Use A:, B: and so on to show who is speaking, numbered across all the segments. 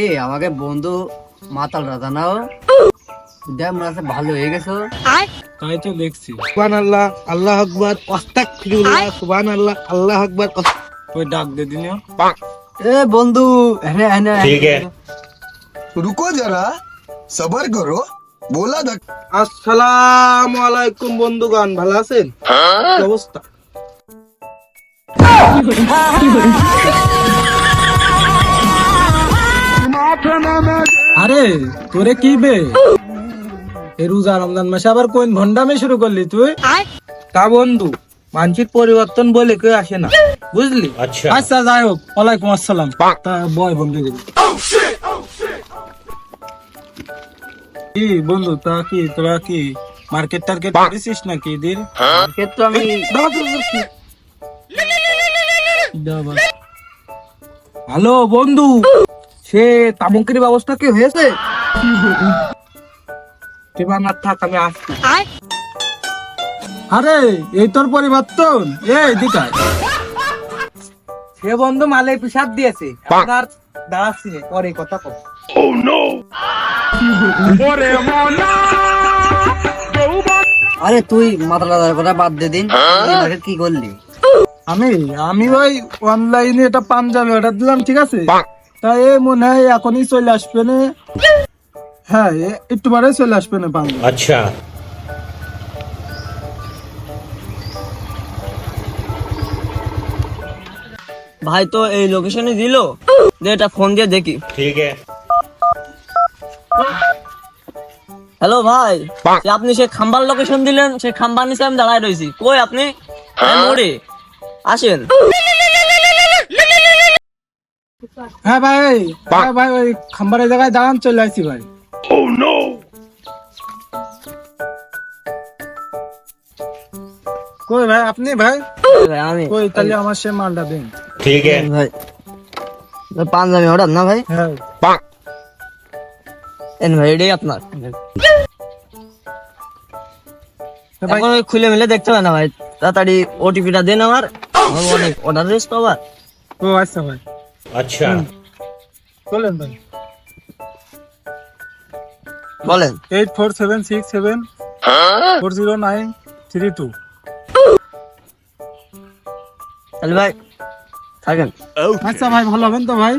A: এই আমাকে বন্ধু মাতাল রাজা নাও দেখ মনে আছে ভালো হয়ে গেছো।
B: তাই তো দেখছি। সুবহানাল্লাহ, আল্লাহ আকবার, আস্তাগফিরুল্লাহ, সুবহানাল্লাহ, আল্লাহ আকবার। ওই ডাক দে দিনিও।
A: এ বন্ধু হ্যাঁ হ্যাঁ
C: ठीक है रुको जरा सबर करो बोला धक
B: আসসালামু আলাইকুম বন্ধুগণ, ভালো আছেন? কি অবস্থা? আরে তোরে কি বে এই রোজা রমজান মাসে আবার কোন ভন্ডামি শুরু করলি তুই? তা বন্ধু, মানসিক পরিবর্তন বলে কেউ আসে না, বুঝলি?
C: अच्छा
B: আচ্ছা যাই হোক, ওয়ালাইকুম আসসালাম। তা বয় বন্ধু কি বন্ধু, তা কি তোরা কি মার্কেট টার্গেট করেছিস নাকি এদের?
A: তো আমি
B: হ্যালো বন্ধু, সে তামুকের ব্যবস্থা কি হয়েছে? এবার না থাক, আমি আসছি। আরে এই তোর পরিবর্তন, এই দিকা সে বন্ধু মালে পিসাব দিয়েছে, আপনার দাঁড়াচ্ছি পরে কথা কব।
A: আরে তুই মাতাল রাজার কথা বাদ দে দিন, তুই কি করলি?
B: আমি ওই অনলাইনে এটা পাঞ্জাবি অর্ডার দিলাম, ঠিক আছে? তাই মনে হয় এখনই চলে আসবে না। হ্যাঁ একটু পরে চলে আসবে না পাঞ্জাবি।
C: अच्छा
A: ভাই তো এই লোকেশনে দিলো, যে এটা ফোন দিয়ে দেখি।
C: ठीक है
A: হ্যালো ভাই, সে আপনি সে খাম্বার লোকেশন দিলেন, সে খাম্বার নিচে আমি দাঁড়ায় রয়েছি। কই আপনি? মোড়ে আসেন।
B: হ্যাঁ ভাই, হ্যাঁ ভাই, ওই খাম্বারের জায়গায় দাঁড়ান, চলে আসছি ভাই। কই ভাই আপনি? ভাই
A: ভাই আমি
B: কই, তাহলে আমার সে মালটা দিন।
C: ठीक है
A: ভাই পাঞ্জাবি অর্ডার না ভাই?
B: হ্যাঁ
A: এন ভাই এটাই আপনার।
B: ভাই
A: এখন ওই খুলে মিলে দেখতে হবে না ভাই, তাড়াতাড়ি ওটিপিটা দেন আমার, অনেক অর্ডার রেস্ট আবার।
B: ও আচ্ছা ভাই,
C: अच्छा
B: বলেন ভাই।
A: বলেন
B: 8476740932।
A: তাহলে ভাই থাকেন।
B: আচ্ছা ভাই, ভালো হবেন তো ভাই?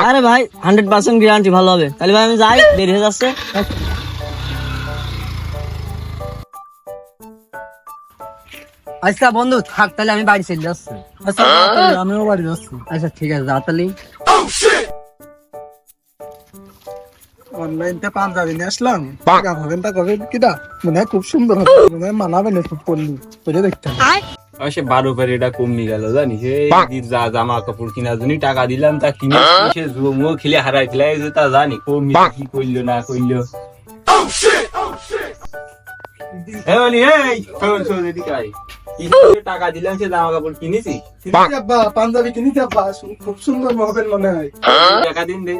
A: আরে ভাই 100% গ্যারান্টি ভালো হবে। তাহলে ভাই আমি যাই, দেরি হয়ে যাচ্ছে। আচ্ছা বন্ধু থাক, তাহলে আমি বাড়ি চলে যাচ্ছি।
B: আচ্ছা তাহলে আমিও বাড়ি যাচ্ছি।
A: আচ্ছা ঠিক আছে, যা তাহলে।
B: অনলাইন তে পাঞ্জাবি নিয়ে আসলাম, হবেন তা কবেন কিটা, মনে হয় খুব সুন্দর হবে, মনে হয় মানাবে না খুব, পড়লি পরে দেখতে হবে।
D: সে 12 করে এটা কমে গেল জানিস, এই যা জামা কাপড় কিনার জন্য টাকা দিলাম তা কিনে সে জুয়ো খেলে হারাই খেলে তা জানি কমে কি করলো না করলো। টাকা দিলাম সে জামা কাপড় কিনেছি,
B: কিনেছি আব্বা, পাঞ্জাবি কিনেছি আব্বা, খুব সুন্দর হবেন মনে হয়।
D: টাকা দিন দে।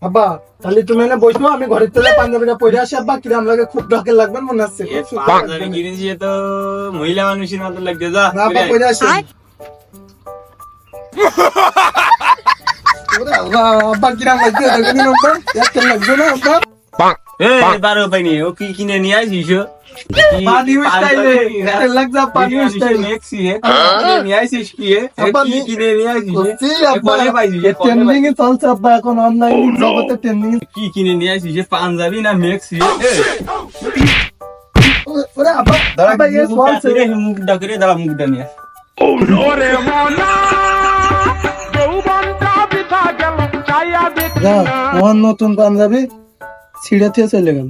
B: আব্বা তাহলে তুমি এনে বসো, আমি ঘরের থেকে পাঞ্জাবিটা পরে আসি। আব্বা কিরাম লাগে, খুব ঢাকের লাগবেন মনে হচ্ছে।
D: এ পাঞ্জাবি কিনেছি, এ তো মহিলা মানুষের মতো লাগছে। যা
B: না আব্বা পরে আসি। ওরে আল্লাহ, আব্বা কিরাম লাগছে দেখেন আব্বা, একটা লাগছে না আব্বা?
D: এই 12 পাইনি, ও কি কিনে নিয়ে আসিস?
B: পানি স্টাইলে একটা লাগছে, পানি স্টাইলে। আব্বা
D: কিনে নিয়ে আসিস?
B: সত্যি আব্বা,
D: কলে পাইছিস?
B: ট্রেন্ডিং এ চলছে আব্বা এখন, অনলাইন জগতে ট্রেন্ডিং।
D: কি কিনে নিয়ে আসিস? পাঞ্জাবি না মেক্সি?
B: ওরে আব্বা, আব্বা এই চলছে।
D: মুখটা করে দাঁড়া, মুখটা নিয়ে
B: যা, আমার নতুন পাঞ্জাবি ছিঁড়ে থেকে চলে গেল।